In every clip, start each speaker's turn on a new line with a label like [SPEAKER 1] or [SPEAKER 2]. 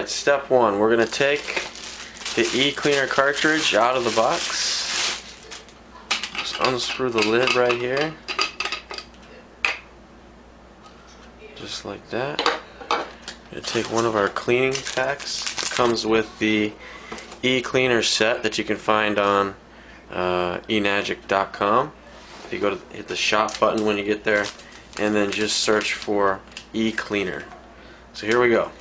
[SPEAKER 1] Alright, step one, we're going to take the E-cleaner cartridge out of the box. Just unscrew the lid right here. Just like that. I'm going to take one of our cleaning packs. It comes with the E-cleaner set that you can find on enagic.com. You go to hit the shop button when you get there, and then just search for E-cleaner. So here we go.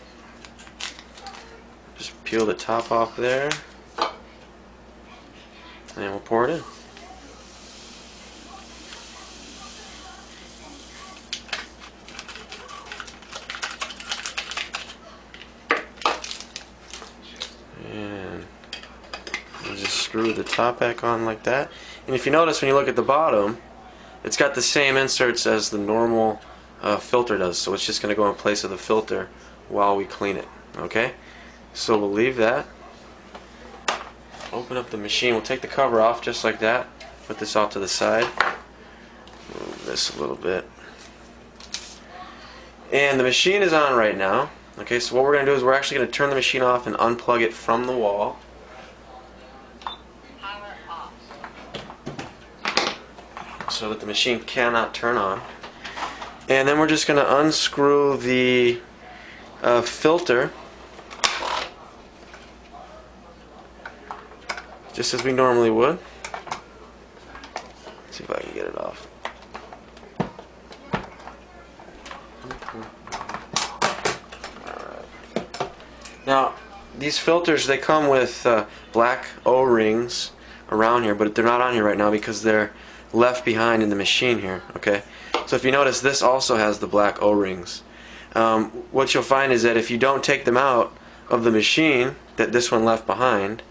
[SPEAKER 1] Just peel the top off there, and we'll pour it in. And we'll just screw the top back on like that. And if you notice, when you look at the bottom, it's got the same inserts as the normal filter does, so it's just going to go in place of the filter while we clean it. Okay? So we'll leave that. Open up the machine. We'll take the cover off just like that. Put this off to the side. Move this a little bit. And the machine is on right now. Okay, so what we're going to do is we're actually going to turn the machine off and unplug it from the wall. So that the machine cannot turn on. And then we're just going to unscrew the filter just as we normally would. Let's see if I can get it off. Alright. Now, these filters, they come with black O-rings around here, but they're not on here right now because they're left behind in the machine here. Okay, so if you notice, this also has the black O-rings. What you'll find is that if you don't take them out of the machine, that this one left behind,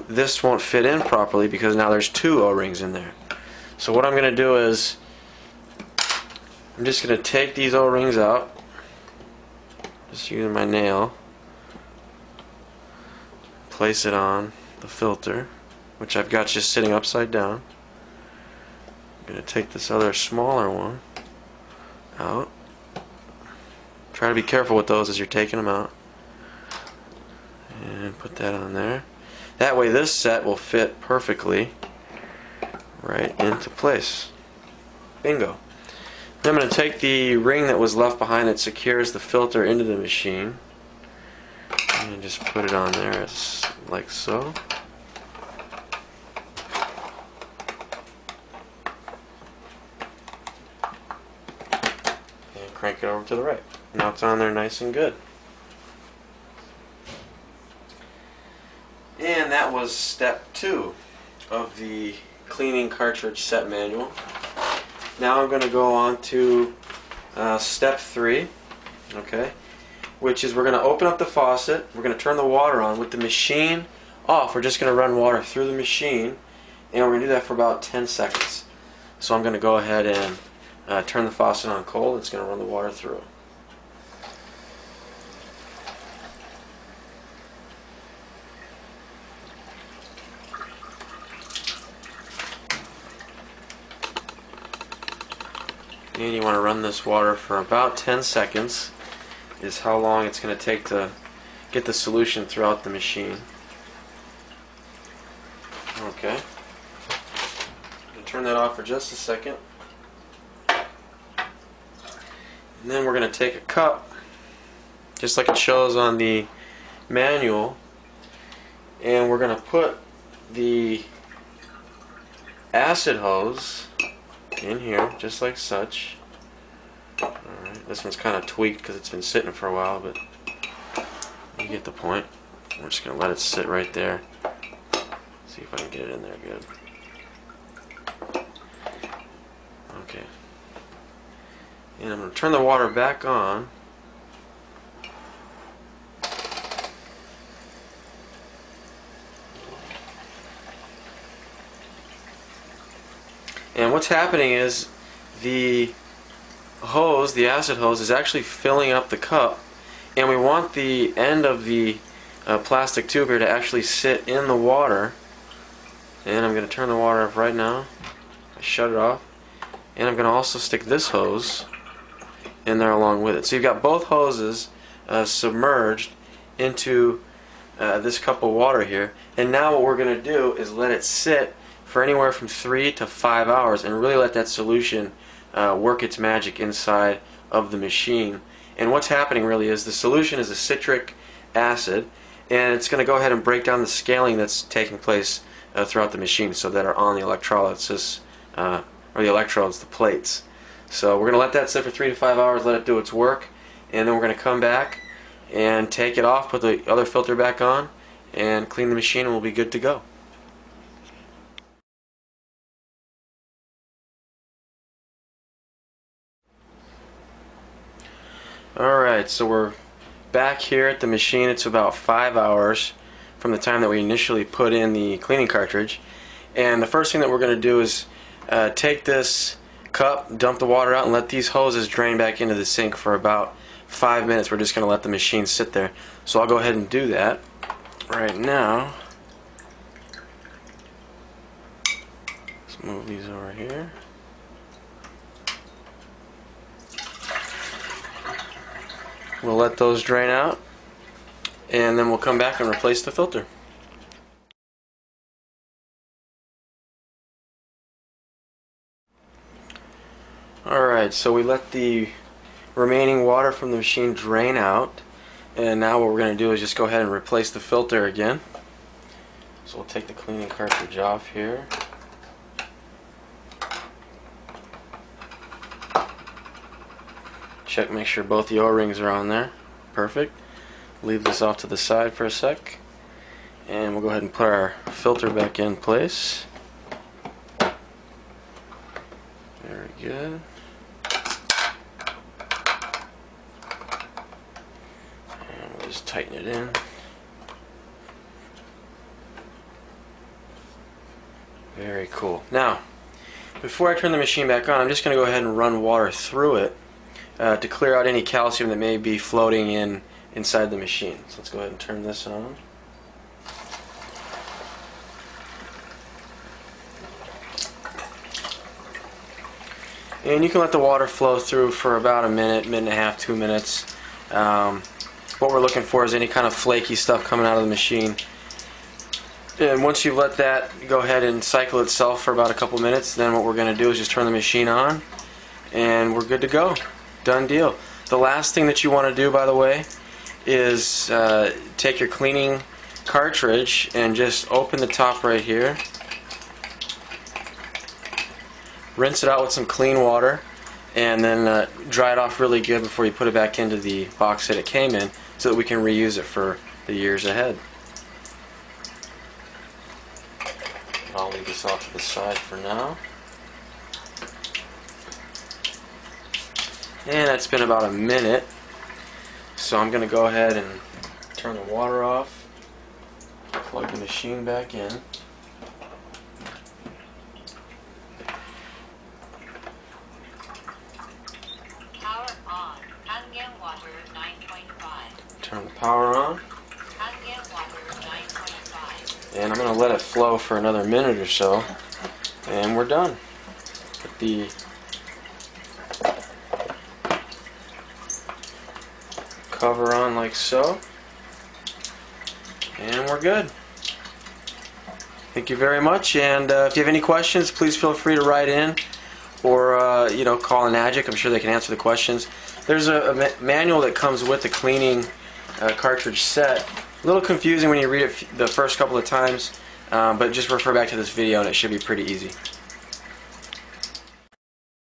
[SPEAKER 1] this won't fit in properly because now there's two O-rings in there. So what I'm going to do is I'm just going to take these O-rings out, just using my nail, place it on the filter, which I've got just sitting upside down. I'm going to take this other smaller one out. Try to be careful with those as you're taking them out. And put that on there. That way this set will fit perfectly right into place. Bingo. Then I'm going to take the ring that was left behind that secures the filter into the machine and just put it on there as like so. Crank it over to the right. Now it's on there nice and good. And that was step 2 of the cleaning cartridge set manual. Now I'm going to go on to step 3, okay, which is we're going to open up the faucet, we're going to turn the water on with the machine off. We're just going to run water through the machine, and we're going to do that for about 10 seconds. So I'm going to go ahead and turn the faucet on cold. It's going to run the water through. And you want to run this water for about 10 seconds is how long it's going to take to get the solution throughout the machine. Okay. I'm going to turn that off for just a second. And then we're going to take a cup, just like it shows on the manual, and we're going to put the acid hose in here, just like such. Alright, this one's kind of tweaked because it's been sitting for a while, but you get the point. We're just going to let it sit right there. See if I can get it in there good. Okay. And I'm going to turn the water back on. And what's happening is the hose, the acid hose, is actually filling up the cup, and we want the end of the plastic tube here to actually sit in the water. And I'm going to turn the water off right now. I shut it off. And I'm going to also stick this hose in there along with it. So you've got both hoses submerged into this cup of water here. And now what we're going to do is let it sit for anywhere from 3 to 5 hours and really let that solution work its magic inside of the machine. And what's happening really is the solution is a citric acid, and it's going to go ahead and break down the scaling that's taking place throughout the machine, so that are on the electrolysis or the electrodes, the plates. So we're going to let that sit for 3 to 5 hours, let it do its work, and then we're going to come back and take it off, put the other filter back on, and clean the machine, and we'll be good to go. Alright, so we're back here at the machine. It's about 5 hours from the time that we initially put in the cleaning cartridge. And the first thing that we're going to do is take this cup, dump the water out, and let these hoses drain back into the sink for about 5 minutes. We're just going to let the machine sit there. So I'll go ahead and do that right now. Let's move these over here. We'll let those drain out, and then we'll come back and replace the filter. Alright, so we let the remaining water from the machine drain out, and now what we're going to do is just go ahead and replace the filter again. So we'll take the cleaning cartridge off here. Check, make sure both the O-rings are on there. Perfect. Leave this off to the side for a sec, and we'll go ahead and put our filter back in place. Very good. And we'll just tighten it in. Very cool. Now, before I turn the machine back on, I'm just going to go ahead and run water through it to clear out any calcium that may be floating inside the machine. So let's go ahead and turn this on. And you can let the water flow through for about a minute, minute and a half, 2 minutes. What we're looking for is any kind of flaky stuff coming out of the machine. And once you've let that go ahead and cycle itself for about a couple minutes, then what we're going to do is just turn the machine on, and we're good to go. Done deal. The last thing that you want to do, by the way, is take your cleaning cartridge and just open the top right here. Rinse it out with some clean water, and then dry it off really good before you put it back into the box that it came in, so that we can reuse it for the years ahead. I'll leave this off to the side for now. And that's been about a minute, so I'm going to go ahead and turn the water off, plug the machine back in.
[SPEAKER 2] Power on. Kangen water 9.5.
[SPEAKER 1] Turn the power on.
[SPEAKER 2] Kangen water 9.5.
[SPEAKER 1] And I'm going to let it flow for another minute or so, and we're done. Put the cover on like so, and we're good. Thank you very much, and if you have any questions, please feel free to write in or call an Agic. I'm sure they can answer the questions. There's a manual that comes with the cleaning cartridge set. A little confusing when you read it the first couple of times, but just refer back to this video and it should be pretty easy.